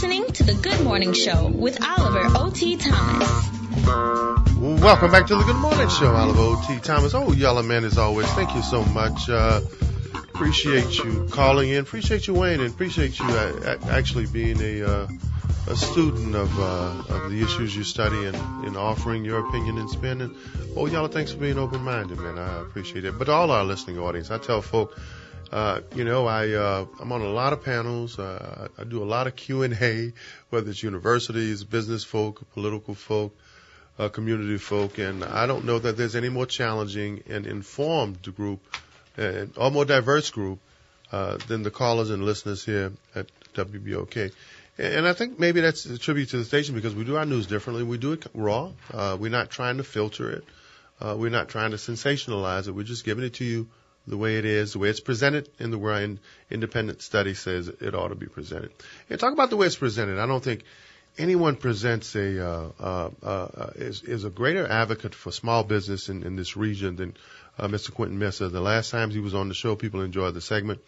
listening to The Good Morning Show with Oliver O.T. Thomas. Welcome back to The Good Morning Show, Oliver O.T. Thomas. Oh, Yellow Man, as always, thank you so much. Appreciate you calling in. Appreciate you, Wayne, and appreciate you actually being a student of the issues you study and offering your opinion and spin. And, oh, Yellow, thanks for being open-minded, man. I appreciate it. But all our listening audience, I tell folk, I'm on a lot of panels. I do a lot of Q&A, whether it's universities, business folk, political folk, community folk, and I don't know that there's any more challenging and informed group, or more diverse group, than the callers and listeners here at WBOK. And I think maybe that's a tribute to the station because we do our news differently. We do it raw. We're not trying to filter it. We're not trying to sensationalize it. We're just giving it to you the way it is, the way it's presented, and the way an independent study says it ought to be presented. And talk about the way it's presented. I don't think anyone presents is a greater advocate for small business in this region than Mr. Quentin Messer. The last time he was on the show, people enjoyed the segment.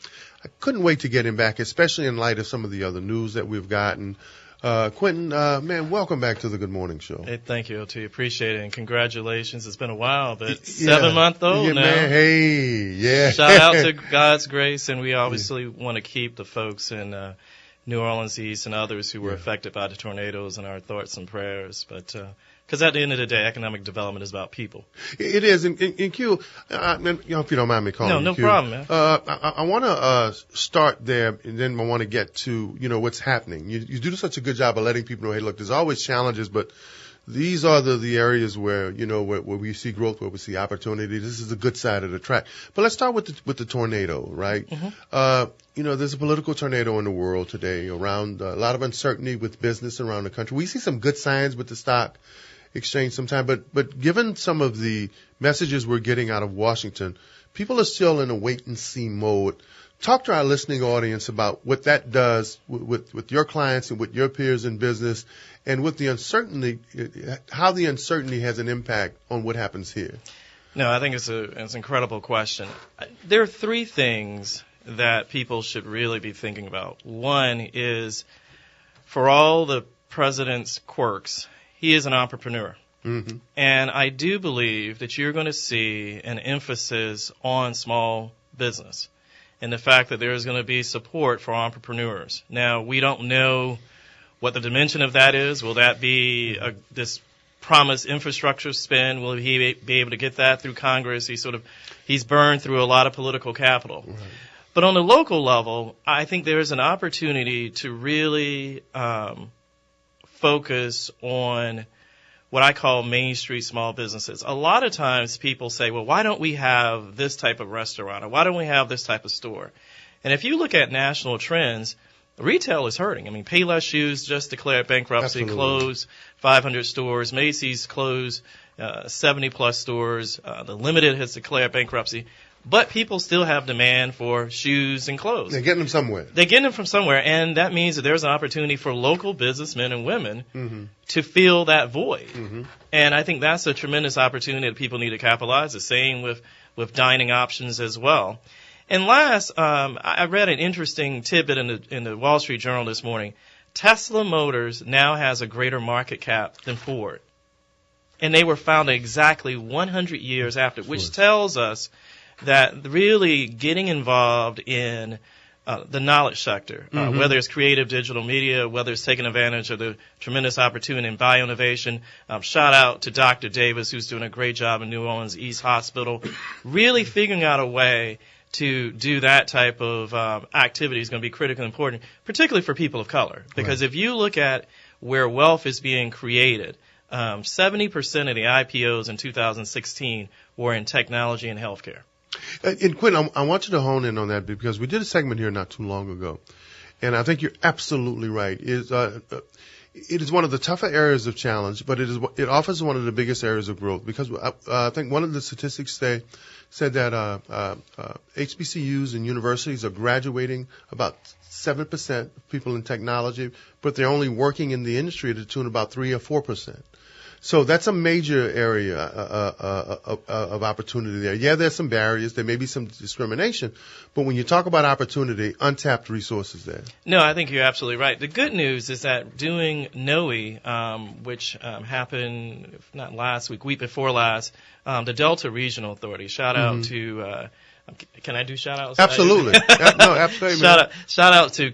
I couldn't wait to get him back, especially in light of some of the other news that we've gotten. Quentin, man, welcome back to the Good Morning Show. Hey, thank you, OT. Appreciate it, and congratulations. It's been a while, but 7-month-old now. Man, hey, yeah. Shout out to God's grace, and we obviously want to keep the folks in New Orleans East and others who were affected by the tornadoes in our thoughts and prayers. But because at the end of the day, economic development is about people. It is. And Q, I hope you don't mind me calling you No Q. problem, man. I want to start there, and then I want to get to, what's happening. You do such a good job of letting people know, hey, look, there's always challenges, but these are the areas where, where we see growth, where we see opportunity. This is the good side of the track. But let's start with the tornado, right? Mm-hmm. There's a political tornado in the world today around a lot of uncertainty with business around the country. We see some good signs with the stock exchange sometime, but given some of the messages we're getting out of Washington, people are still in a wait-and-see mode. Talk to our listening audience about what that does with your clients and with your peers in business, and with the uncertainty, how the uncertainty has an impact on what happens here. No, I think it's an incredible question. There are three things that people should really be thinking about. One is, for all the president's quirks, he is an entrepreneur. Mm-hmm. And I do believe that you're going to see an emphasis on small business and the fact that there is going to be support for entrepreneurs. Now, we don't know what the dimension of that is. Will that be this promised infrastructure spend? Will he be able to get that through Congress? He's burned through a lot of political capital. Right. But on the local level, I think there is an opportunity to really focus on what I call Main Street small businesses. A lot of times people say, well, why don't we have this type of restaurant, or why don't we have this type of store? And if you look at national trends, retail is hurting. I mean, Payless Shoes just declared bankruptcy, closed 500 stores. Macy's closed 70-plus stores. The Limited has declared bankruptcy. But people still have demand for shoes and clothes. They're getting them somewhere. They're getting them from somewhere, and that means that there's an opportunity for local businessmen and women mm-hmm. to fill that void. Mm-hmm. And I think that's a tremendous opportunity that people need to capitalize. The same with dining options as well. And last, I read an interesting tidbit in the Wall Street Journal this morning. Tesla Motors now has a greater market cap than Ford. And they were founded exactly 100 years after, which tells us that really getting involved in the knowledge sector, mm-hmm. whether it's creative digital media, whether it's taking advantage of the tremendous opportunity in bioinnovation. Shout out to Dr. Davis, who's doing a great job in New Orleans East Hospital, really figuring out a way to do that type of activity is going to be critically important, particularly for people of color. Because if you look at where wealth is being created, 70% of the IPOs in 2016 were in technology and healthcare. And Quentin, I want you to hone in on that because we did a segment here not too long ago, and I think you're absolutely right. It is one of the tougher areas of challenge, but it offers one of the biggest areas of growth because I think one of the statistics said that HBCUs and universities are graduating about 7% of people in technology, but they're only working in the industry to the tune about 3 or 4%. So that's a major area of opportunity there. Yeah, there's some barriers. There may be some discrimination. But when you talk about opportunity, untapped resources there. No, I think you're absolutely right. The good news is that doing NOE, which happened, if not last week before last, the Delta Regional Authority, shout out to can I do shout-outs? Absolutely. No, absolutely. Shout out to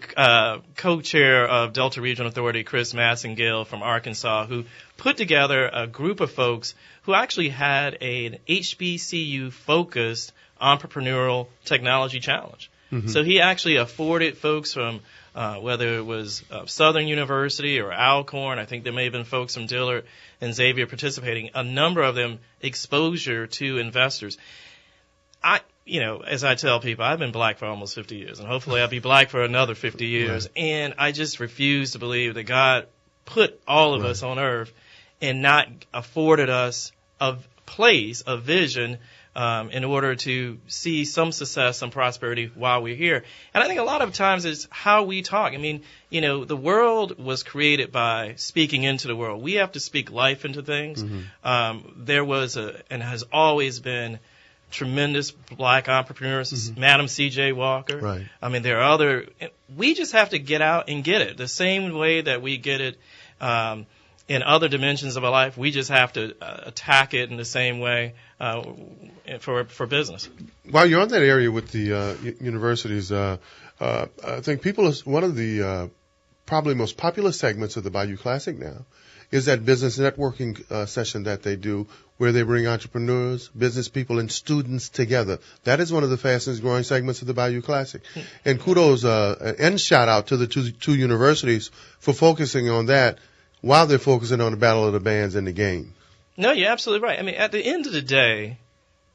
co-chair of Delta Regional Authority, Chris Massengale from Arkansas, who put together a group of folks who actually had an HBCU-focused entrepreneurial technology challenge. So he actually afforded folks from whether it was Southern University or Alcorn, I think there may have been folks from Dillard and Xavier participating, a number of them exposure to investors. As I tell people, I've been black for almost 50 years, and hopefully I'll be black for another 50 years. Right. And I just refuse to believe that God put all of us on earth and not afforded us a place, a vision, in order to see some success, some prosperity while we're here. And I think a lot of times it's how we talk. I mean, the world was created by speaking into the world. We have to speak life into things. There was and has always been tremendous black entrepreneurs, Madam C.J. Walker. Right. I mean, there are we just have to get out and get it. The same way that we get it in other dimensions of our life, we just have to attack it in the same way for business. While you're on that area with the universities, I think one of the probably most popular segments of the Bayou Classic now is that business networking session that they do where they bring entrepreneurs, business people, and students together. That is one of the fastest growing segments of the Bayou Classic. And kudos and shout out to the two universities for focusing on that while they're focusing on the Battle of the Bands and the game. No, you're absolutely right. I mean, at the end of the day,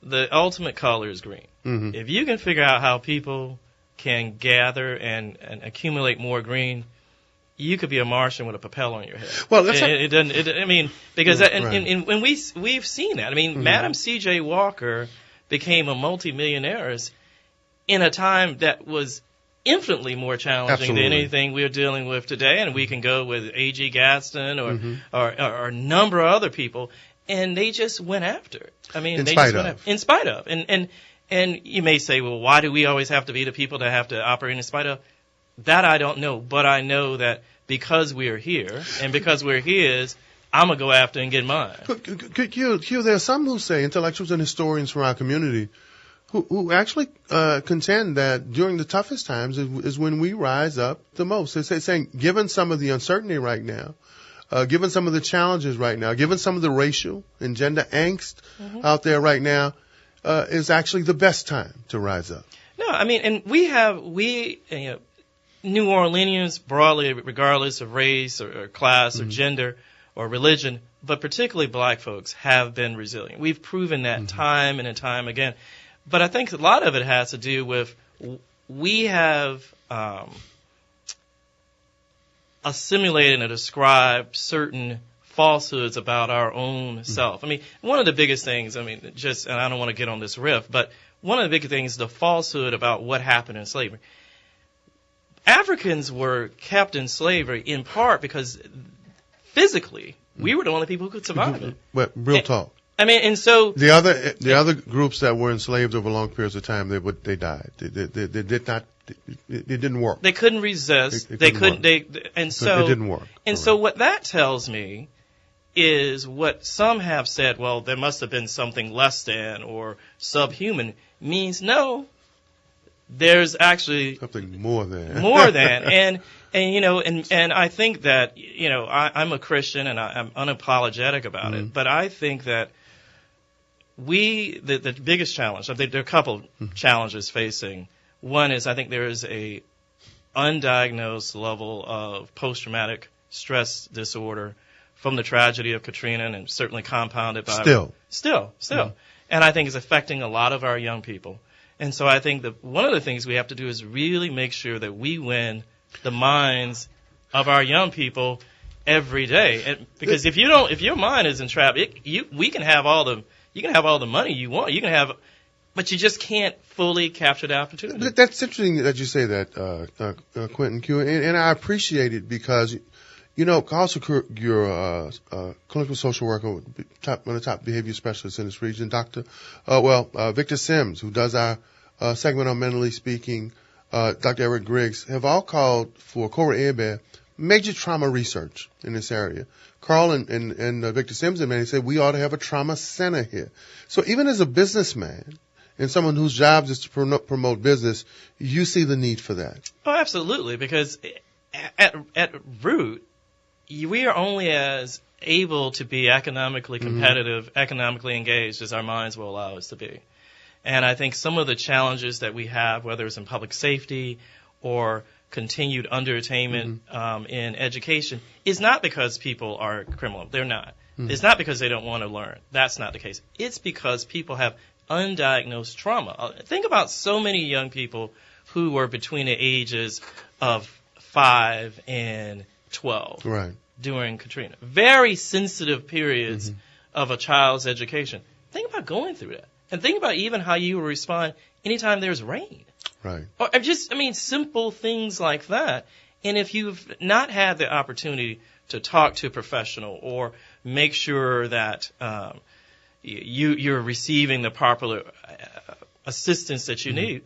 the ultimate color is green. If you can figure out how people can gather and accumulate more green, you could be a Martian with a propeller on your head. Well, that's because when we've seen that. I mean, Madam C.J. Walker became a multimillionaire in a time that was infinitely more challenging than anything we're dealing with today. And we can go with A.G. Gaston or a number of other people, and they just went after it. I mean, in spite of. And you may say, well, why do we always have to be the people that have to operate in spite of? That I don't know, but I know that because we are here and because we're his, I'm going to go after and get mine. Q, there are some who say, intellectuals and historians from our community, who actually contend that during the toughest times is when we rise up the most. They're saying, given some of the uncertainty right now, given some of the challenges right now, given some of the racial and gender angst out there right now, is actually the best time to rise up. No, I mean, and New Orleanians broadly, regardless of race or class or gender or religion, but particularly black folks, have been resilient. We've proven that time and time again. But I think a lot of it has to do with we have assimilated and ascribed certain falsehoods about our own self. I mean, one of the biggest things, and I don't want to get on this riff, but one of the big things is the falsehood about what happened in slavery. Africans were kept in slavery in part because physically we were the only people who could survive it. But real talk. I mean, and so the other groups that were enslaved over long periods of time, they died. They did not. It didn't work. They couldn't resist. It didn't work. And so what that tells me is what some have said. Well, there must have been something less than or subhuman. Means no. There's actually something more than. And I think that, I'm a Christian and I'm unapologetic about it, but I think that the biggest challenge, I think there are a couple challenges facing. One is I think there is a undiagnosed level of post-traumatic stress disorder from the tragedy of Katrina and certainly compounded by Still. And I think it's affecting a lot of our young people. And so I think that one of the things we have to do is really make sure that we win the minds of our young people every day. And because if your mind is entrapped, you can have all the money you want. But you just can't fully capture the opportunity. That's interesting that you say that, Quentin Q. And I appreciate it because Also you're a clinical social worker, one of the top behavior specialists in this region, Victor Sims, who does our segment on Mentally Speaking, Dr. Eric Griggs, have all called for Cora Airbear major trauma research in this area. Carl and Victor Sims and many said we ought to have a trauma center here. So even as a businessman and someone whose job is to promote business, you see the need for that. Oh, absolutely, because at root, we are only as able to be economically competitive, economically engaged as our minds will allow us to be. And I think some of the challenges that we have, whether it's in public safety or continued underattainment in education, is not because people are criminal. They're not. It's not because they don't want to learn. That's not the case. It's because people have undiagnosed trauma. Think about so many young people who were between the ages of 5 and 12 during Katrina. Very sensitive periods of a child's education. Think about going through that. And think about even how you respond anytime there's rain. Right. Or simple things like that. And if you've not had the opportunity to talk to a professional or make sure that you're receiving the proper assistance that you need,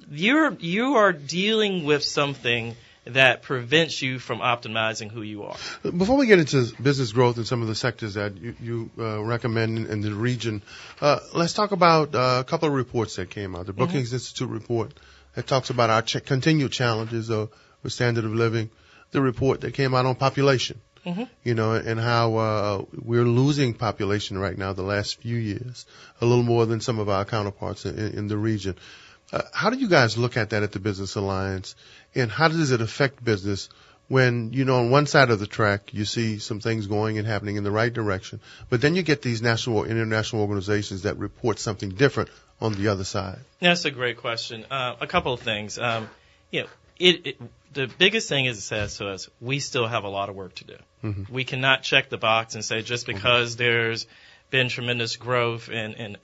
you are dealing with something that prevents you from optimizing who you are. Before we get into business growth and some of the sectors that you recommend in the region, let's talk about a couple of reports that came out. The Brookings Institute report that talks about our continued challenges with standard of living. The report that came out on population, and how we're losing population right now the last few years, a little more than some of our counterparts in the region. How do you guys look at that at the Business Alliance, and how does it affect business when, on one side of the track you see some things going and happening in the right direction, but then you get these national or international organizations that report something different on the other side? That's a great question. A couple of things. The biggest thing is it says to us, we still have a lot of work to do. We cannot check the box and say just because there's been tremendous growth in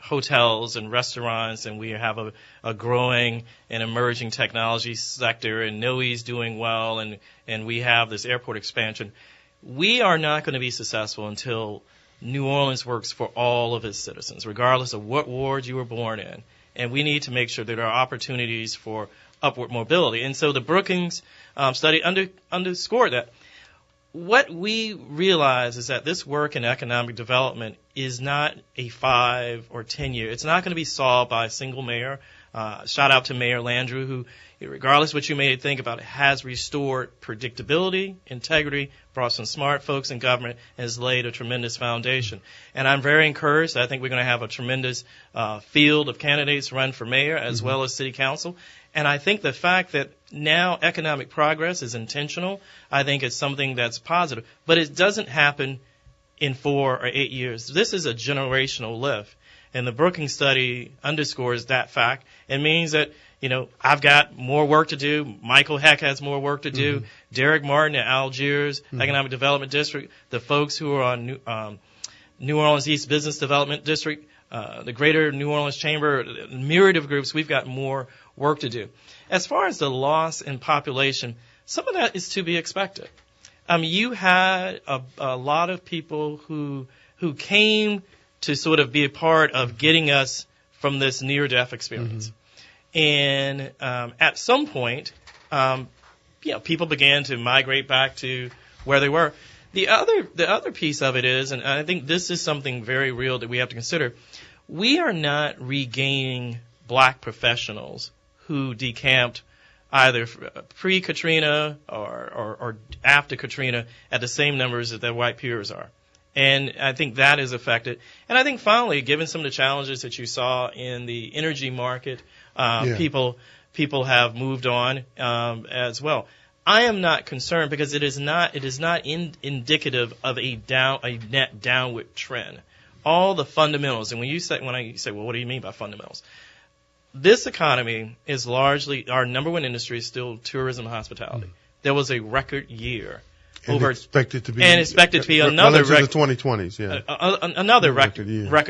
hotels and restaurants, and we have a growing and emerging technology sector, and NOE's doing well, and we have this airport expansion. We are not going to be successful until New Orleans works for all of its citizens, regardless of what ward you were born in. And we need to make sure that there are opportunities for upward mobility. And so the Brookings study underscored that. What we realize is that this work in economic development is not a 5 or 10 year. It's not going to be solved by a single mayor. Shout out to Mayor Landrieu, who, regardless of what you may think about it, has restored predictability, integrity, brought some smart folks in government, and has laid a tremendous foundation. And I'm very encouraged. I think we're going to have a tremendous field of candidates run for mayor as well as city council. And I think the fact that now economic progress is intentional, I think it's something that's positive. But it doesn't happen in 4 or 8 years. This is a generational lift. And the Brookings study underscores that fact. It means that, I've got more work to do. Michael Heck has more work to do. Derek Martin at Algiers Economic Development District, the folks who are on New Orleans East Business Development District, the Greater New Orleans Chamber, a myriad of groups, we've got more work to do. As far as the loss in population, some of that is to be expected. You had a lot of people who came to sort of be a part of getting us from this near-death experience. And at some point, people began to migrate back to where they were. The other piece of it is, and I think this is something very real that we have to consider, we are not regaining black professionals who decamped either pre-Katrina or after Katrina at the same numbers that their white peers are. And I think that is affected. And I think finally, given some of the challenges that you saw in the energy market, people have moved on as well. I am not concerned because it is not indicative of a net downward trend. All the fundamentals, and when I say, well, what do you mean by fundamentals? This economy is largely, our number one industry is still tourism and hospitality. There was a record year. Expected to be another record. The 2020s, another record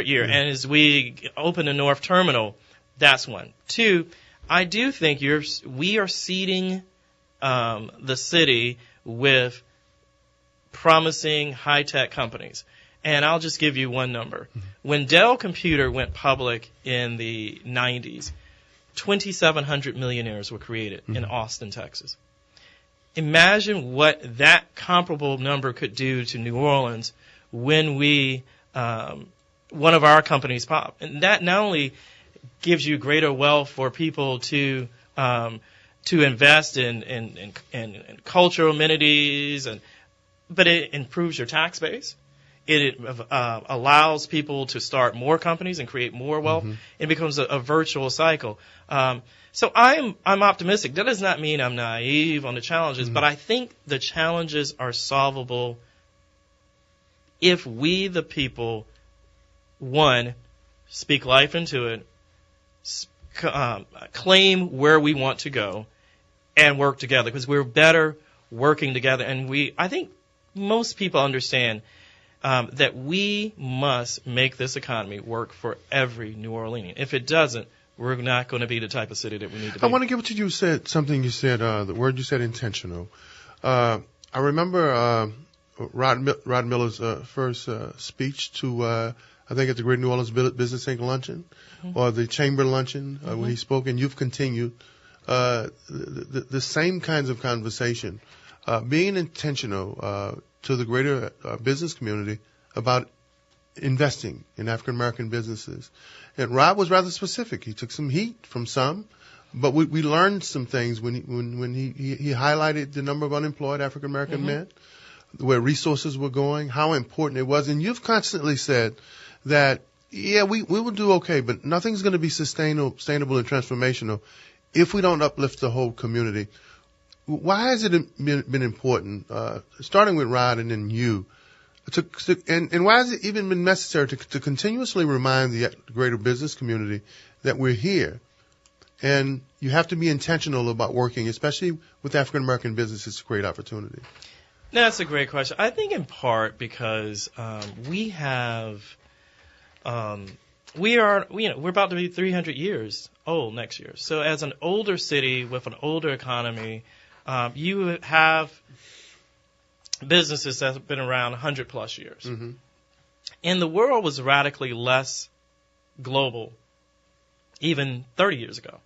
year. And as we open the North Terminal, that's one. 2, I do think we are seeding the city with promising high-tech companies. And I'll just give you one number. When Dell Computer went public in the 90s, 2,700 millionaires were created in Austin, Texas. Imagine what that comparable number could do to New Orleans when one of our companies pop. And that not only gives you greater wealth for people to invest in cultural amenities, but it improves your tax base. It allows people to start more companies and create more wealth. It becomes a virtual cycle. So I'm optimistic. That does not mean I'm naive on the challenges, but I think the challenges are solvable if we, the people, one, speak life into it, claim where we want to go, and work together, because we're better working together. And I think most people understand that we must make this economy work for every New Orleanian. If it doesn't, we're not going to be the type of city that we need to be. I want to give it to you. Something you said, the word you said, intentional. I remember Rod Miller's first speech to, I think, at the Great New Orleans Business Inc. luncheon, or the Chamber luncheon, when he spoke, and you've continued the same kinds of conversation, being intentional to the greater business community about investing in African American businesses. And Rob was rather specific. He took some heat from some, but we learned some things when he highlighted the number of unemployed African American men, where resources were going, how important it was. And you've constantly said that, yeah, we will do okay, but nothing's going to be sustainable and transformational if we don't uplift the whole community. Why has it been important, starting with Rod and then you, and why has it even been necessary to continuously remind the greater business community that we're here, and you have to be intentional about working, especially with African American businesses, to create opportunity? That's a great question. I think in part because we're about to be 300 years old next year. So as an older city with an older economy, you have businesses that have been around 100 plus years. And the world was radically less global even 30 years ago.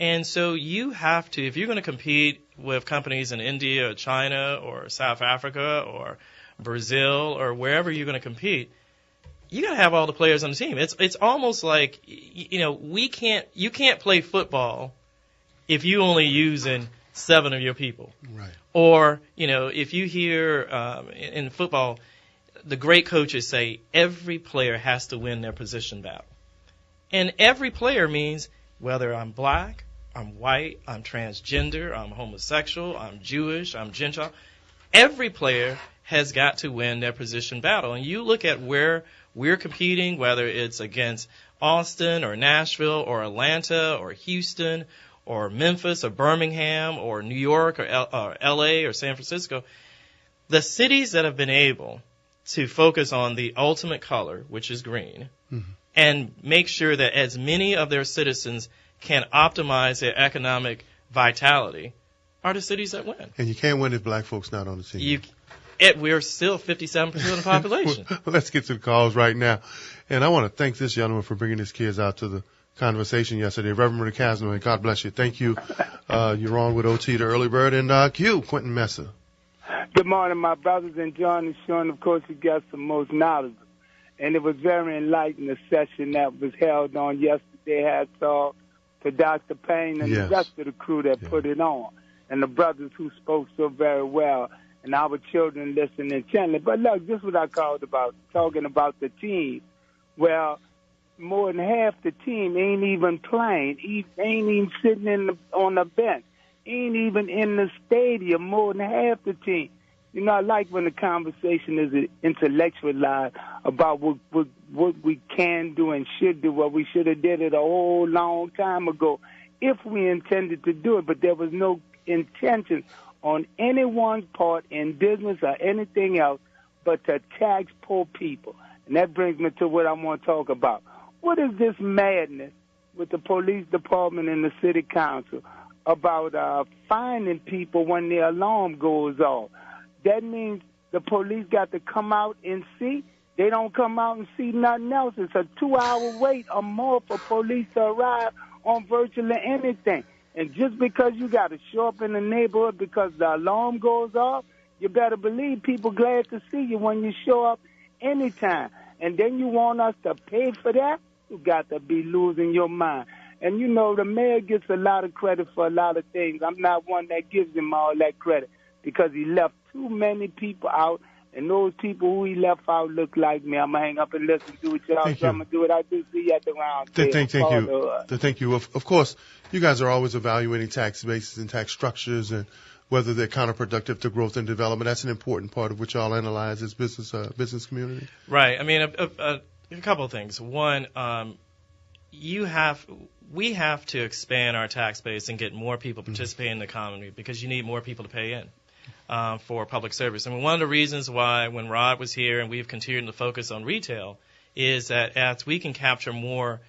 And so you have to, if you're going to compete with companies in India or China or South Africa or Brazil or wherever you're going to compete, you got to have all the players on the team. It's almost like, you can't play football if you only using 7 of your people. Right. Or, if you hear in football, the great coaches say every player has to win their position battle. And every player means whether I'm black, I'm white, I'm transgender, I'm homosexual, I'm Jewish, I'm Gentile. Every player has got to win their position battle. And you look at where we're competing, whether it's against Austin or Nashville or Atlanta or Houston or Memphis or Birmingham or New York or L.A. or San Francisco, the cities that have been able to focus on the ultimate color, which is green, and make sure that as many of their citizens can optimize their economic vitality are the cities that win. And you can't win if black folks not on the team. We're still 57% of the population. Well, let's get to the calls right now. And I want to thank this gentleman for bringing his kids out to the conversation yesterday. Reverend Casno, God bless you. Thank you. You're on with OT, the early bird, and Q, Quentin Messer. Good morning, my brothers, and John and Sean. Of course, you got the most knowledgeable. And it was very enlightening, the session that was held on yesterday. Hats off to Dr. Payne and the rest of the crew that put it on, and the brothers who spoke so very well, and our children listening intently. But look, this is what I called about, talking about the team. Well, more than half the team ain't even playing, ain't even sitting on the bench, ain't even in the stadium, more than half the team. I like when the conversation is intellectualized about what we can do and should do, what we should have did it a whole long time ago if we intended to do it. But there was no intention on anyone's part in business or anything else but to tax poor people. And that brings me to what I want to talk about. What is this madness with the police department and the city council about finding people when their alarm goes off? That means the police got to come out and see. They don't come out and see nothing else. It's a 2-hour wait or more for police to arrive on virtually anything. And just because you got to show up in the neighborhood because the alarm goes off, you better believe people glad to see you when you show up anytime. And then you want us to pay for that? You got to be losing your mind. And, you know, the mayor gets a lot of credit for a lot of things. I'm not one that gives him all that credit because he left too many people out, and those people who he left out look like me. I'm going to hang up and listen to what y'all. I'm going to do what I do. See you at the round table. Thank you. Of course, you guys are always evaluating tax bases and tax structures and whether they're counterproductive to growth and development. That's an important part of what y'all analyze as business community. Right. I mean, a couple of things. One, we have to expand our tax base and get more people participating in the economy because you need more people to pay in for public service. I mean, one of the reasons why when Rod was here and we've continued to focus on retail is that as we can capture more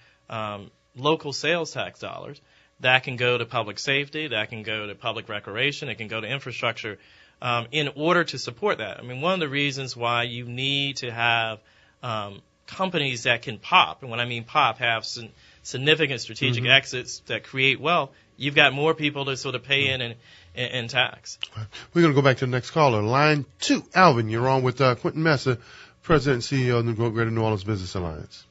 local sales tax dollars, that can go to public safety, that can go to public recreation, it can go to infrastructure in order to support that. I mean, one of the reasons why you need to have companies that can pop, and when I mean pop, have significant strategic exits that create wealth, you've got more people to sort of pay in tax. We're going to go back to the next caller. Line 2, Alvin, you're on with Quentin Messer, President and CEO of the Greater New Orleans Business Alliance.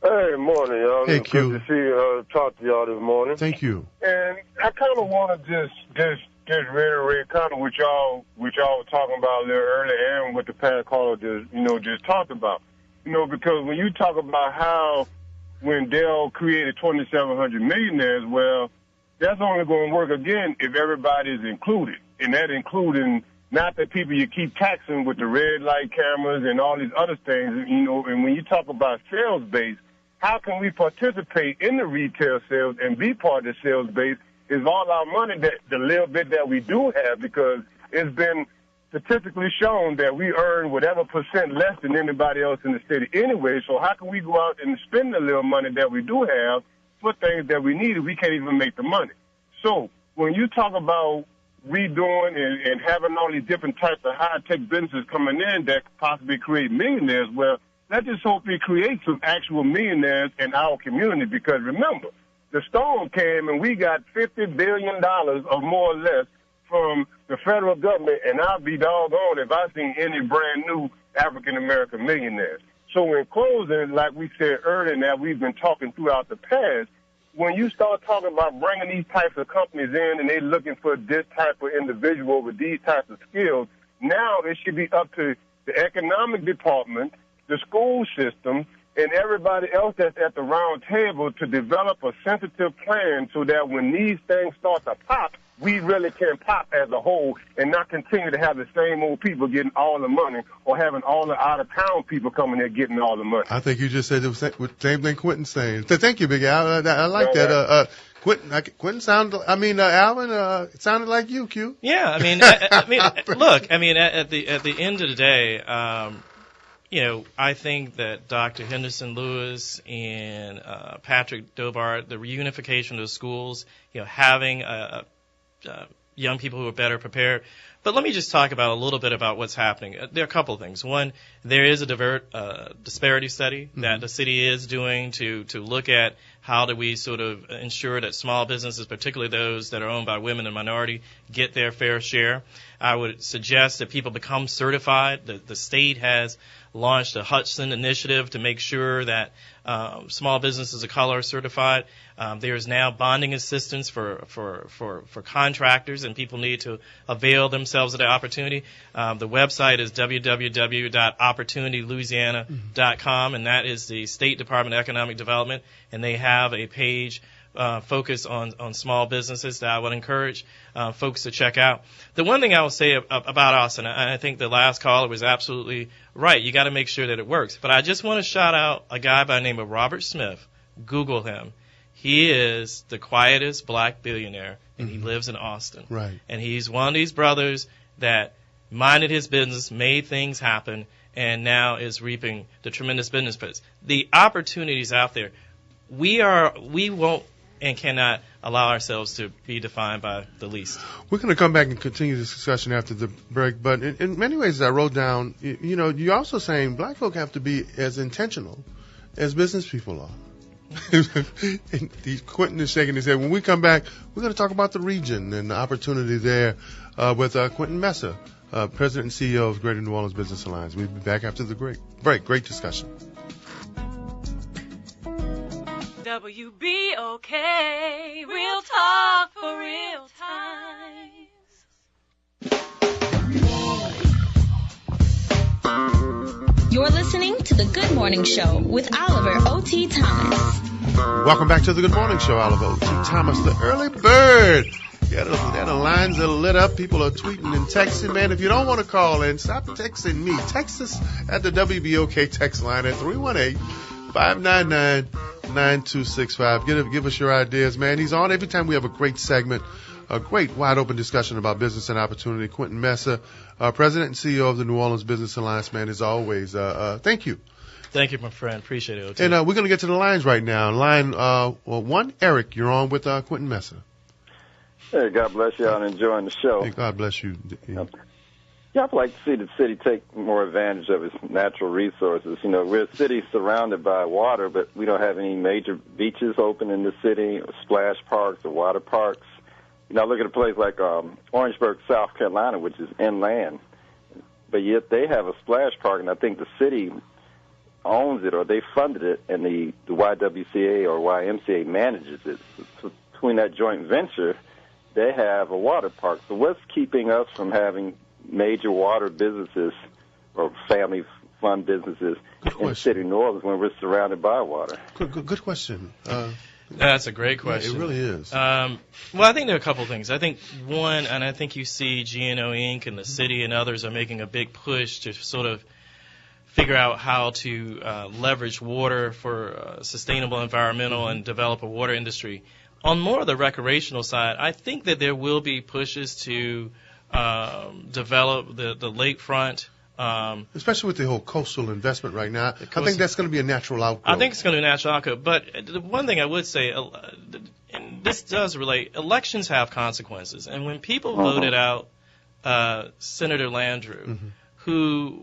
Hey, morning, y'all. Hey, Q. Good to see talk to y'all this morning. Thank you. And I kind of want to just reiterate kind of what y'all were talking about a little earlier and what the past caller just talked about. You know, because when you talk about how when Dell created 2,700 millionaires, well, that's only going to work again if everybody is included, and that including not the people you keep taxing with the red light cameras and all these other things. You know, and when you talk about sales base, how can we participate in the retail sales and be part of the sales base is all our money, that the little bit that we do have, because it's been statistically shown that we earn whatever percent less than anybody else in the city anyway. So how can we go out and spend the little money that we do have for things that we need if we can't even make the money? So when you talk about redoing and having all these different types of high-tech businesses coming in that could possibly create millionaires, well, let's just hope we create some actual millionaires in our community, because remember, the storm came and we got $50 billion or more or less from the federal government, and I'll be doggone if I seen any brand new African-American millionaires. So in closing, like we said earlier, and that we've been talking throughout the past, when you start talking about bringing these types of companies in and they're looking for this type of individual with these types of skills, now it should be up to the economic department, the school system, and everybody else that's at the round table to develop a sensitive plan so that when these things start to pop, we really can pop as a whole and not continue to have the same old people getting all the money or having all the out-of-town people coming there getting all the money. I think you just said the same thing Quentin's saying. Thank you, Big Al. I like that. Quentin sounded, Alvin, it sounded like you, Q. Yeah, I mean, look, at the end of the day, I think that Dr. Henderson Lewis and Patrick Dobart, the reunification of the schools, having young people who are better prepared. But let me just talk about a little bit about what's happening. There are a couple of things. One, there is a disparity study that the city is doing to look at how do we sort of ensure that small businesses, particularly those that are owned by women and minority, get their fair share. I would suggest that people become certified. The state has launched a Hudson initiative to make sure that small businesses of color are certified. There is now bonding assistance for contractors, and people need to avail themselves of the opportunity. The website is www.opportunitylouisiana.com, and that is the State Department of Economic Development, and they have a page focus on small businesses that I would encourage folks to check out. The one thing I will say about us, and I think the last caller was absolutely right, you got to make sure that it works. But I just want to shout out a guy by the name of Robert Smith. Google him. He is the quietest black billionaire, and he lives in Austin. Right. And he's one of these brothers that minded his business, made things happen, and now is reaping the tremendous business benefits. The opportunities out there. We won't and cannot allow ourselves to be defined by the least. We're going to come back and continue this discussion after the break, but in many ways, as I wrote down, you're also saying black folk have to be as intentional as business people are. Quentin is shaking his head. When we come back, we're going to talk about the region and the opportunity there with Quentin Messer, President and CEO of Greater New Orleans Business Alliance. We'll be back after the break. Great discussion. WBOK, real talk for real times. You're listening to The Good Morning Show with Oliver O.T. Thomas. Welcome back to The Good Morning Show. Oliver O.T. Thomas, the early bird. Yeah, the lines are lit up. People are tweeting and texting. Man, if you don't want to call in, stop texting me. Text us at the WBOK text line at 318-599-9265. Give us your ideas, man. He's on every time we have a great segment, a great wide open discussion about business and opportunity. Quentin Messer, President and CEO of the New Orleans Business Alliance, man, as always. Thank you. Thank you, my friend. Appreciate it, OT. And we're going to get to the lines right now. Line 1, Eric, you're on with Quentin Messer. Hey, God bless you. I'm enjoying the show. Hey, God bless you. Yeah, I'd like to see the city take more advantage of its natural resources. We're a city surrounded by water, but we don't have any major beaches open in the city, or splash parks or water parks. Look at a place like Orangeburg, South Carolina, which is inland, but yet they have a splash park, and I think the city owns it or they funded it, and the YWCA or YMCA manages it. So between that joint venture, they have a water park. So what's keeping us from having major water businesses or family-fund businesses in the city of New Orleans when we're surrounded by water? Good question. That's a great question. Yeah, it really is. Well, I think there are a couple of things. I think one, and I think you see GNO Inc. and the city and others are making a big push to sort of figure out how to leverage water for sustainable environmental and develop a water industry. On more of the recreational side, I think that there will be pushes to develop the lakefront. Especially with the whole coastal investment right now. I think that's going to be a natural outgrowth. I think it's going to be a natural outgrowth. But the one thing I would say, and this does relate, elections have consequences. And when people voted out Senator Landrieu, who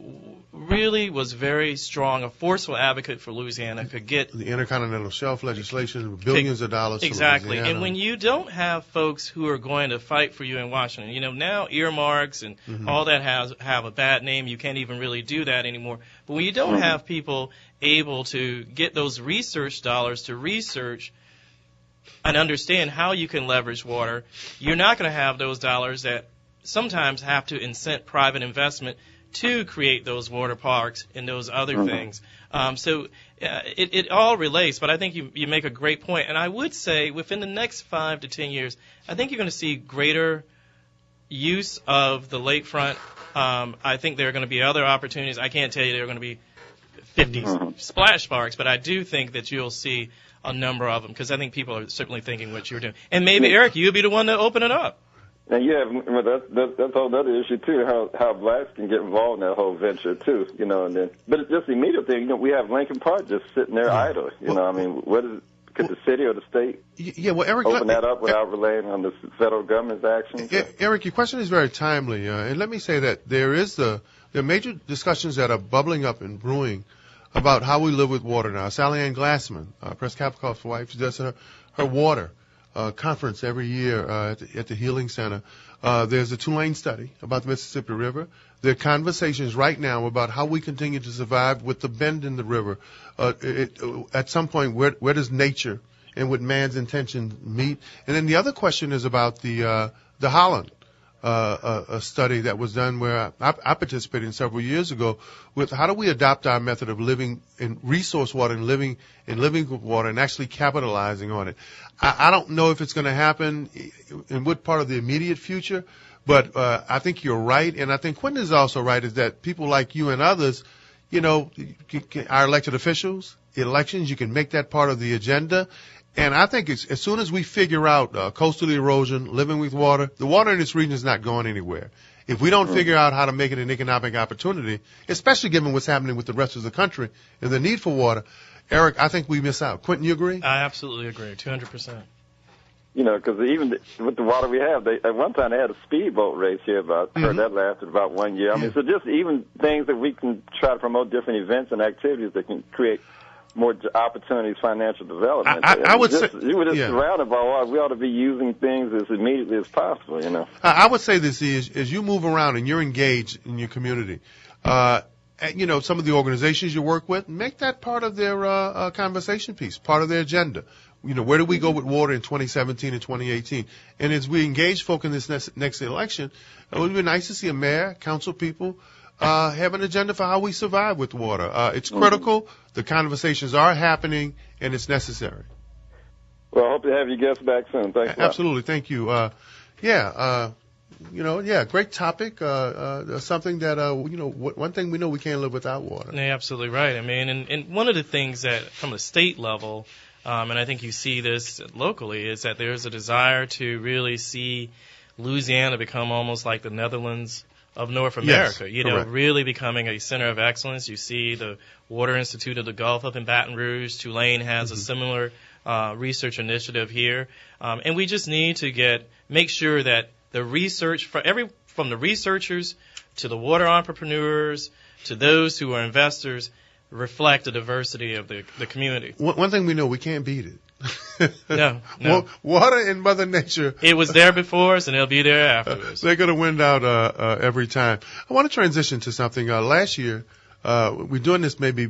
really was very strong, a forceful advocate for Louisiana, could get the Intercontinental Shelf legislation, billions of dollars. Exactly. To Louisiana. And when you don't have folks who are going to fight for you in Washington, now earmarks and all that have a bad name. You can't even really do that anymore. But when you don't have people able to get those research dollars to research and understand how you can leverage water, you're not going to have those dollars that sometimes have to incent private investment to create those water parks and those other things. So it all relates, but I think you make a great point. And I would say within the next 5 to 10 years, I think you're going to see greater use of the lakefront. I think there are going to be other opportunities. I can't tell you there are going to be 50 splash parks, but I do think that you'll see a number of them because I think people are certainly thinking what you're doing. And maybe, Eric, you'll be the one to open it up. And that's a whole other issue too. How blacks can get involved in that whole venture too. But it's just the immediate thing. We have Lincoln Park just sitting there idle. Could the city or the state Eric, open that up without relying on the federal government's action? Eric, your question is very timely, and let me say that there are major discussions that are bubbling up and brewing about how we live with water now. Sally Ann Glassman, Press Kapikoff's wife, she does her water conference every year at the Healing Center. There's a Tulane study about the Mississippi River. There are conversations right now about how we continue to survive with the bend in the river. At some point, where does nature and what man's intention meet? And then the other question is about the Holland a study that was done where I participated in several years ago with how do we adopt our method of living in resource water and living with water and actually capitalizing on it. I don't know if it's going to happen in what part of the immediate future, but I think you're right, and I think Quentin is also right, is that people like you and others, our elected officials, elections, you can make that part of the agenda. And I think as soon as we figure out coastal erosion, living with water, the water in this region is not going anywhere. If we don't figure out how to make it an economic opportunity, especially given what's happening with the rest of the country and the need for water, Eric, I think we miss out. Quentin, you agree? I absolutely agree, 200%. You know, because even with the water we have, at one time they had a speedboat race here about, heard that lasted about 1 year. I mean, so just even things that we can try to promote different events and activities that can create more opportunities, financial development. I would say you were just surrounded by water. We ought to be using things as immediately as possible, you know. I would say this is, as you move around and you're engaged in your community, you know, some of the organizations you work with, make that part of their conversation piece, part of their agenda. You know, where do we go with water in 2017 and 2018? And as we engage folk in this next election, it would be nice to see a mayor, council people, have an agenda for how we survive with water. It's critical. The conversations are happening, and it's necessary. Well, I hope to have you guests back soon. Thanks a lot. Absolutely. Thank you. You know, great topic. Something that, you know, one thing we know, we can't live without water. Yeah, absolutely right. I mean, and one of the things that from a state level, and I think you see this locally, is that there's a desire to really see Louisiana become almost like the Netherlands of North America, yes, you know, correct. really becoming a center of excellence. You see the Water Institute of the Gulf up in Baton Rouge. Tulane has a similar research initiative here. And we just need to make sure that the research, from the researchers to the water entrepreneurs to those who are investors, reflect the diversity of the community. One thing we know, we can't beat it. No. Water and Mother Nature. It was there before us, and it'll be there afterwards. They're going to win out every time. I want to transition to something. Last year, we're doing this maybe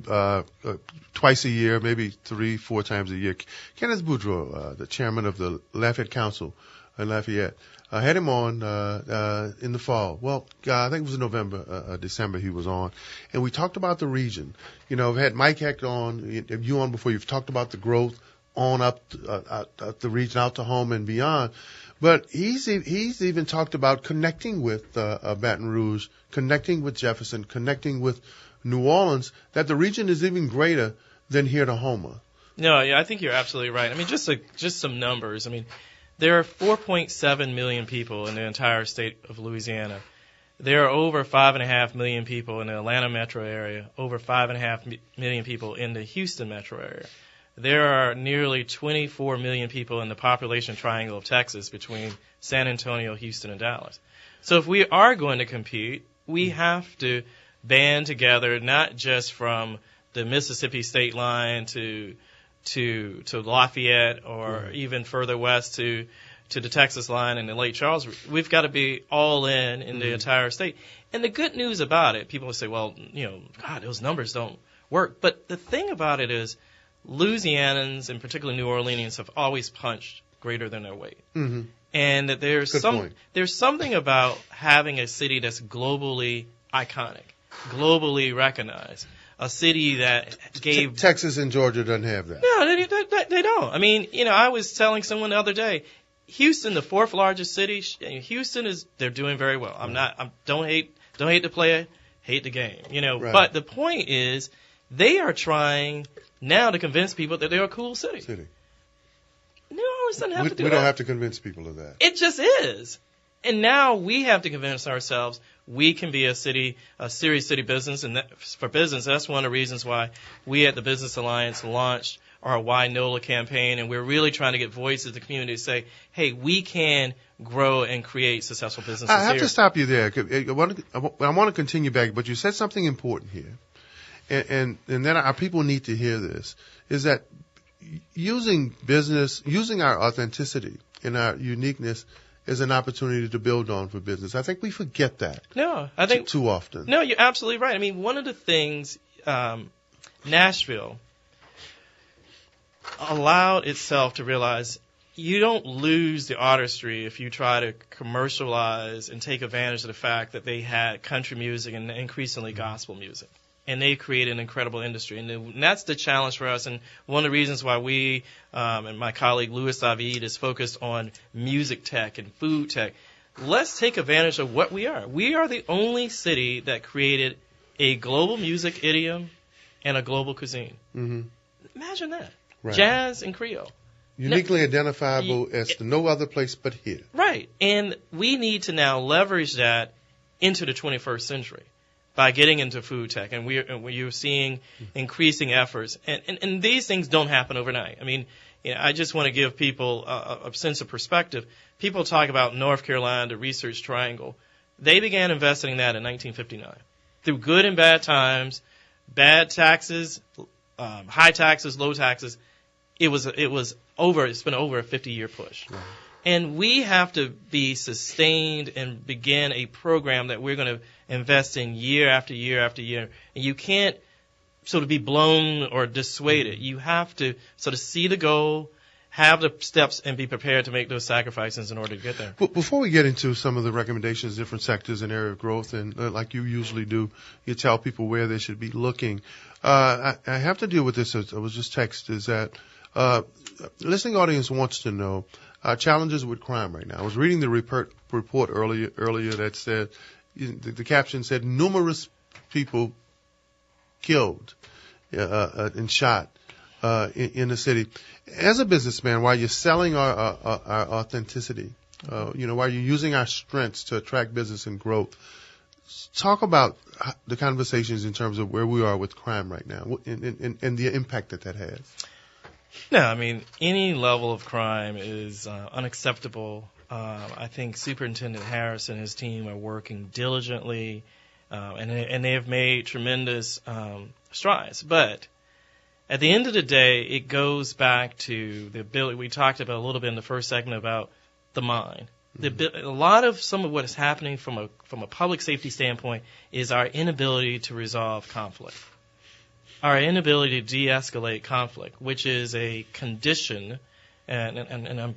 twice a year, maybe 3-4 times a year. Kenneth Boudreau, the chairman of the Lafayette Council in Lafayette, had him on in the fall. Well, I think it was November, December he was on. And we talked about the region. You know, I've had Mike Hecht on, you on before. You've talked about the growth on up the region, out to home and beyond. But he's even talked about connecting with Baton Rouge, connecting with Jefferson, connecting with New Orleans, that the region is even greater than here to Houma. No, yeah, I think you're absolutely right. I mean, just some numbers. I mean, there are 4.7 million people in the entire state of Louisiana. There are over 5.5 million people in the Atlanta metro area, over 5.5 million people in the Houston metro area. There are nearly 24 million people in the population triangle of Texas between San Antonio, Houston, and Dallas. So if we are going to compete, we have to band together, not just from the Mississippi state line to Lafayette or even further west to the Texas line and the Lake Charles. We've got to be all in the entire state. And the good news about it, people will say, well, you know, God, those numbers don't work. But the thing about it is, Louisianans, and particularly New Orleanians, have always punched greater than their weight. Mm-hmm. And there's something about having a city that's globally iconic, globally recognized, a city that gave Texas and Georgia doesn't have that. No, they don't. I mean, you know, I was telling someone the other day, Houston, the fourth largest city, Houston they're doing very well. Don't hate the player, hate the game, you know. Right. But the point is, they are trying now to convince people that they're a cool city. New Orleans doesn't have to do that. We don't have to convince people of that. It just is. And now we have to convince ourselves we can be a serious city business. And for business, that's one of the reasons why we at the Business Alliance launched our Why NOLA campaign. And we're really trying to get voices of the community to say, hey, we can grow and create successful businesses I have to stop you there. I want to continue back, but you said something important here. And then our people need to hear this, is that using our authenticity and our uniqueness is an opportunity to build on for business. I think we forget that. No, I think too often. No, you're absolutely right. I mean, one of the things Nashville allowed itself to realize, you don't lose the artistry if you try to commercialize and take advantage of the fact that they had country music and increasingly gospel music. And they created an incredible industry. And that's the challenge for us. And one of the reasons why we and my colleague Louis David is focused on music tech and food tech. Let's take advantage of what we are. We are the only city that created a global music idiom and a global cuisine. Mm-hmm. Imagine that. Right. Jazz and Creole. Uniquely identifiable as to no other place but here. Right. And we need to now leverage that into the 21st century by getting into food tech. And we're seeing increasing efforts. And these things don't happen overnight. I mean, I just want to give people a sense of perspective. People talk about North Carolina, the Research Triangle. They began investing in that in 1959. Through good and bad times, bad taxes, high taxes, low taxes, it's been over a 50-year push. Right. And we have to be sustained and begin a program that we're going to invest in year after year after year. And you can't sort of be blown or dissuaded. You have to sort of see the goal, have the steps, and be prepared to make those sacrifices in order to get there. Before we get into some of the recommendations, different sectors and area of growth, and like you usually do, you tell people where they should be looking. I have to deal with this. I was just texted, is that listening audience wants to know challenges with crime right now. I was reading the report earlier that said, the caption said, numerous people killed and shot in the city. As a businessman, while you're selling our authenticity, while you're using our strengths to attract business and growth, talk about the conversations in terms of where we are with crime right now and the impact that has. No, I mean, any level of crime is unacceptable. I think Superintendent Harris and his team are working diligently, and they have made tremendous strides. But at the end of the day, it goes back to the ability. We talked about a little bit in the first segment about the mind. A lot of some of what is happening from a public safety standpoint is our inability to resolve conflict. Our inability to de-escalate conflict, which is a condition, and I'm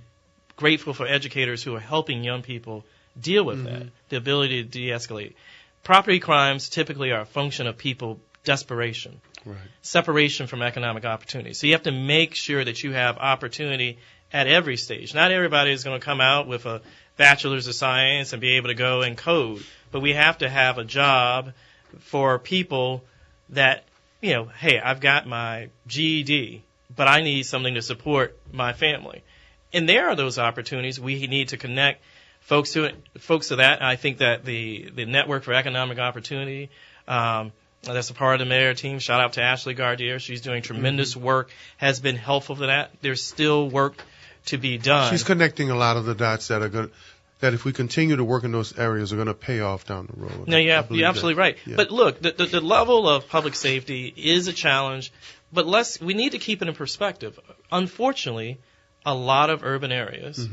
grateful for educators who are helping young people deal with that, the ability to de-escalate. Property crimes typically are a function of people desperation, right. Separation from economic opportunity. So you have to make sure that you have opportunity at every stage. Not everybody is going to come out with a bachelor's of science and be able to go and code, but we have to have a job for people that, hey, I've got my GED, but I need something to support my family. And there are those opportunities. We need to connect folks to that. I think that the Network for Economic Opportunity, that's a part of the mayor team. Shout out to Ashley Gardier. She's doing tremendous work, has been helpful for that. There's still work to be done. She's connecting a lot of the dots that if we continue to work in those areas are going to pay off down the road. No, you're absolutely right. Yeah. But look, the level of public safety is a challenge, but we need to keep it in perspective. Unfortunately, a lot of urban areas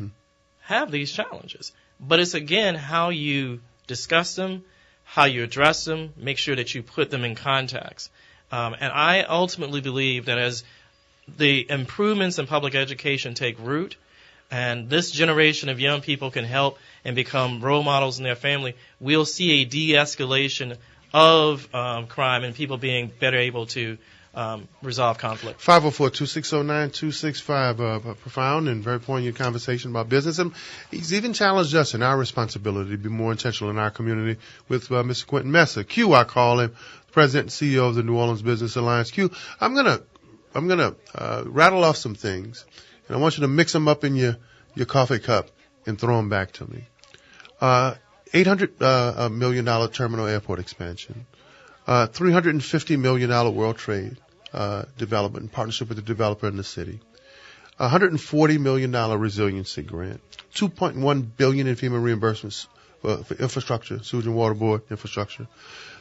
have these challenges. But it's, again, how you discuss them, how you address them, make sure that you put them in context. And I ultimately believe that as the improvements in public education take root, and this generation of young people can help and become role models in their family, we'll see a de-escalation of crime and people being better able to resolve conflict. 504-2609-265, a profound and very poignant conversation about business. And he's even challenged us in our responsibility to be more intentional in our community with Mr. Quentin Messer. Q, I call him, President and CEO of the New Orleans Business Alliance. Q, I'm gonna rattle off some things, and I want you to mix them up in your coffee cup and throw them back to me. $800 million terminal airport expansion. $350 million World Trade development in partnership with the developer in the city. $140 million resiliency grant. $2.1 billion in FEMA reimbursements for infrastructure, sewage and water board infrastructure.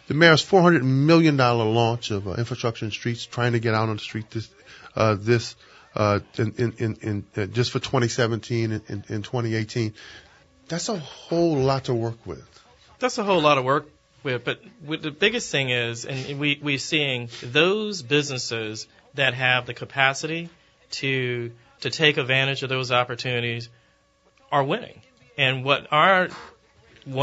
The mayor's $400 million launch of infrastructure and streets, trying to get out on the street just for 2017 and 2018. That's a whole lot to work with. That's a whole lot of work. But the biggest thing is, and we're seeing those businesses that have the capacity to take advantage of those opportunities are winning. And one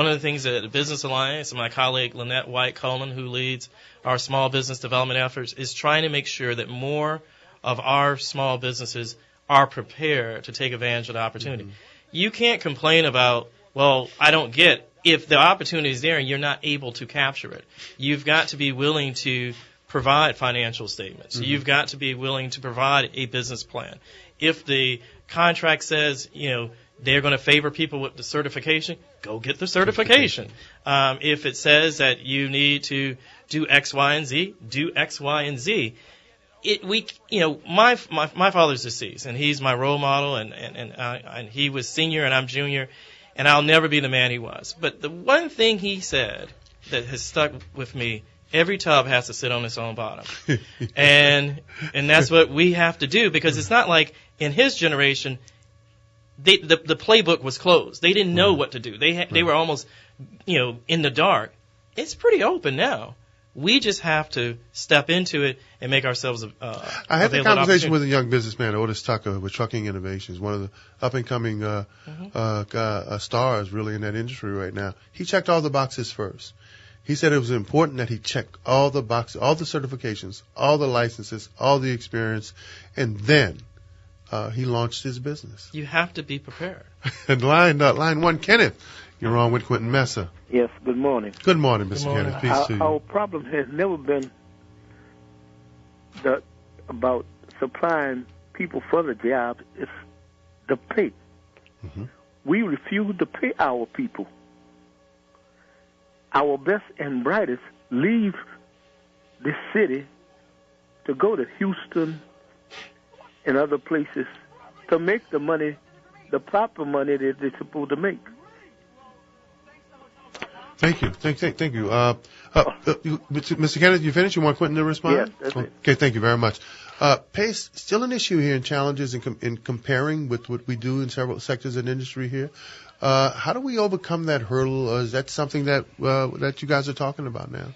of the things that the Business Alliance and my colleague Lynette White-Coleman, who leads our small business development efforts, is trying to make sure that more of our small businesses are prepared to take advantage of the opportunity. You can't complain about, well, I don't get if the opportunity is there and you're not able to capture it. You've got to be willing to provide financial statements. You've got to be willing to provide a business plan. If the contract says, they're going to favor people with the certification, go get the certification. If it says that you need to do X, Y, and Z, do X, Y, and Z. my father's deceased, and he's my role model, and he was senior and I'm junior, and I'll never be the man he was. But the one thing he said that has stuck with me: every tub has to sit on its own bottom, and that's what we have to do, because it's not like in his generation, the playbook was closed. They didn't know what to do. They were almost in the dark. It's pretty open now. We just have to step into it and make ourselves I had a conversation with a young businessman, Otis Tucker, with Trucking Innovations, one of the up-and-coming stars really in that industry right now. He checked all the boxes first. He said it was important that he checked all the boxes, all the certifications, all the licenses, all the experience, and then he launched his business. You have to be prepared. And line one, Kenneth, you're on with Quentin Messer. Yes, good morning. Good morning, Mr. Kenneth. Peace to you. Our problem has never been about supplying people for the job. It's the pay. Mm-hmm. We refuse to pay our people. Our best and brightest leave this city to go to Houston and other places to make the money, the proper money that they're supposed to make. Thank you. Thank you. Mr. Kenneth, you finished? You want Quentin to respond? Yes, that's it. Okay, thank you very much. Pace, still an issue here in challenges in comparing with what we do in several sectors of industry here. How do we overcome that hurdle? Is that something that you guys are talking about now?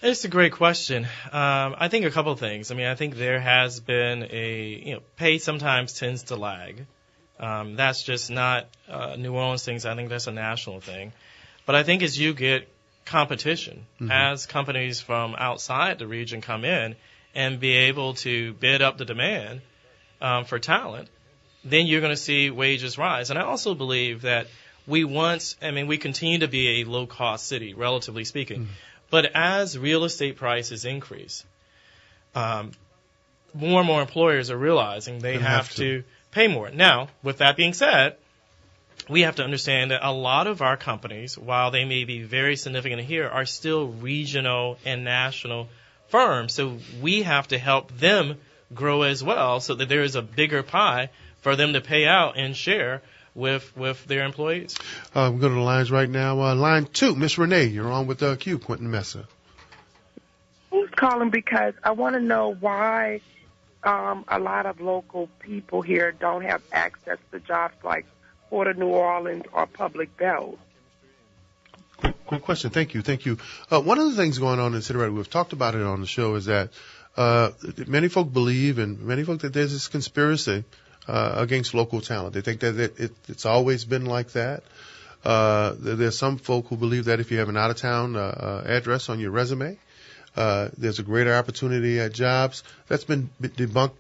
It's a great question. I think a couple of things. I mean, I think there has been pay sometimes tends to lag. That's just not New Orleans things. I think that's a national thing. But I think as you get competition, as companies from outside the region come in and be able to bid up the demand for talent, then you're going to see wages rise. And I also believe that we continue to be a low-cost city, relatively speaking. But as real estate prices increase, more and more employers are realizing they have to pay more. Now, with that being said, we have to understand that a lot of our companies, while they may be very significant here, are still regional and national firms. So we have to help them grow as well, so that there is a bigger pie for them to pay out and share with their employees. We'll go to the lines right now. Line 2, Miss Renee, you're on with Q, Quentin Messer. Who's calling because I want to know why a lot of local people here don't have access to jobs like Port of New Orleans or Public Bell. Quick question. Thank you. One of the things going on in City, we've talked about it on the show, is that many folk believe that there's this conspiracy against local talent. They think that it's always been like that. There's some folk who believe that if you have an out-of-town address on your resume, there's a greater opportunity at jobs. That's been debunked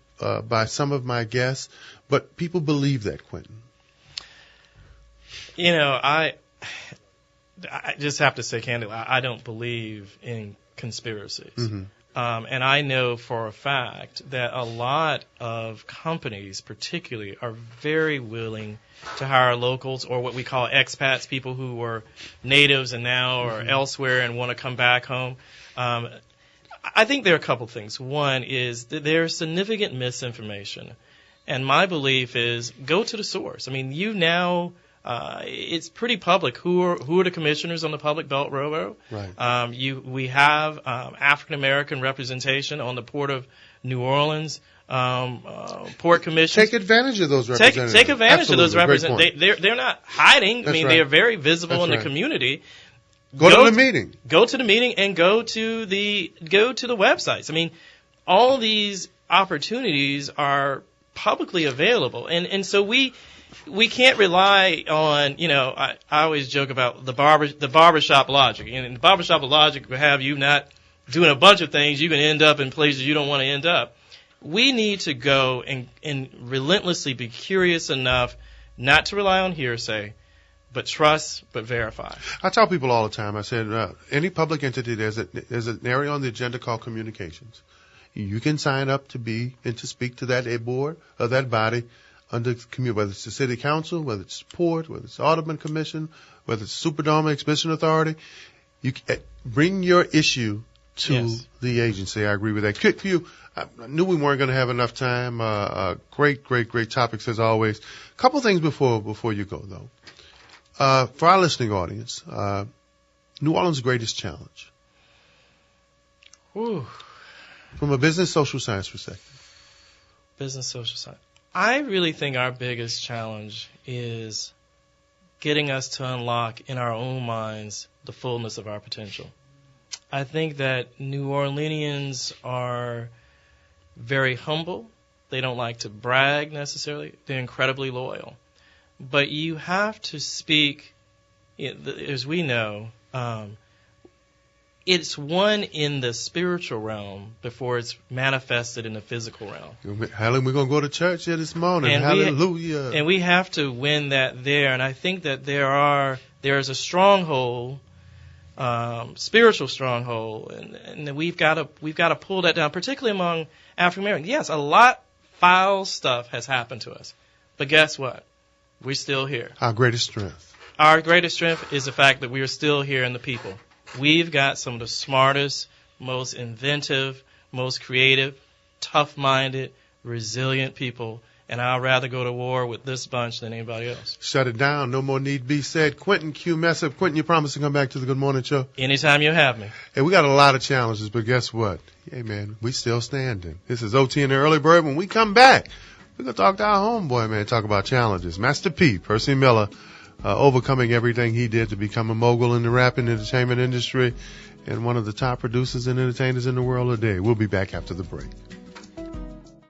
by some of my guests, but people believe that, Quentin. I just have to say candidly, I don't believe in conspiracies. And I know for a fact that a lot of companies particularly are very willing to hire locals, or what we call expats, people who were natives and now are elsewhere and want to come back home. I think there are a couple things. One is that there's significant misinformation. And my belief is go to the source. I mean, it's pretty public. Who are the commissioners on the Public Belt Railroad? Right. We have African American representation on the Port of New Orleans Port Commission. Take advantage of those representatives. Take advantage of those representatives. They're not hiding. That's right. They're very visible in the community. Go to the meeting. Go to the meeting and go to the websites. I mean, all these opportunities are publicly available, and so we can't rely on, I always joke about the barbershop logic. And the barbershop logic will have you not doing a bunch of things. You can end up in places you don't want to end up. We need to go and relentlessly be curious enough not to rely on hearsay, but trust, but verify. I tell people all the time, I said, any public entity, there's an area on the agenda called communications. You can sign up to speak to that board or that body under whether it's the city council, whether it's port, whether it's the Alderman Commission, whether it's Superdome Exhibition Authority. You bring your issue to the agency. I agree with that. Quick few. I knew we weren't going to have enough time. Great topics as always. A couple things before you go though. For our listening audience, New Orleans' greatest challenge. Whew. From a business social science perspective. Business social science. I really think our biggest challenge is getting us to unlock in our own minds the fullness of our potential. I think that New Orleanians are very humble. They don't like to brag necessarily. They're incredibly loyal. But you have to speak, as we know, it's one in the spiritual realm before it's manifested in the physical realm. Hallelujah, we're going to go to church here this morning. And hallelujah. And we have to win that there. And I think that there is a stronghold, spiritual stronghold, and we've got to pull that down, particularly among African Americans. Yes, a lot foul stuff has happened to us, but guess what? We're still here. Our greatest strength. Our greatest strength is the fact that we are still here in the people. We've got some of the smartest, most inventive, most creative, tough-minded, resilient people, and I'd rather go to war with this bunch than anybody else. Shut it down. No more need be said. Quentin Q. Messer. Quentin, you promise to come back to the Good Morning Show? Anytime you have me. Hey, we got a lot of challenges, but guess what? Hey, man, we still standing. This is OT and the Early Bird. When we come back, we're going to talk to our homeboy, man, talk about challenges. Master P, Percy Miller, overcoming everything he did to become a mogul in the rap and entertainment industry and one of the top producers and entertainers in the world today. We'll be back after the break.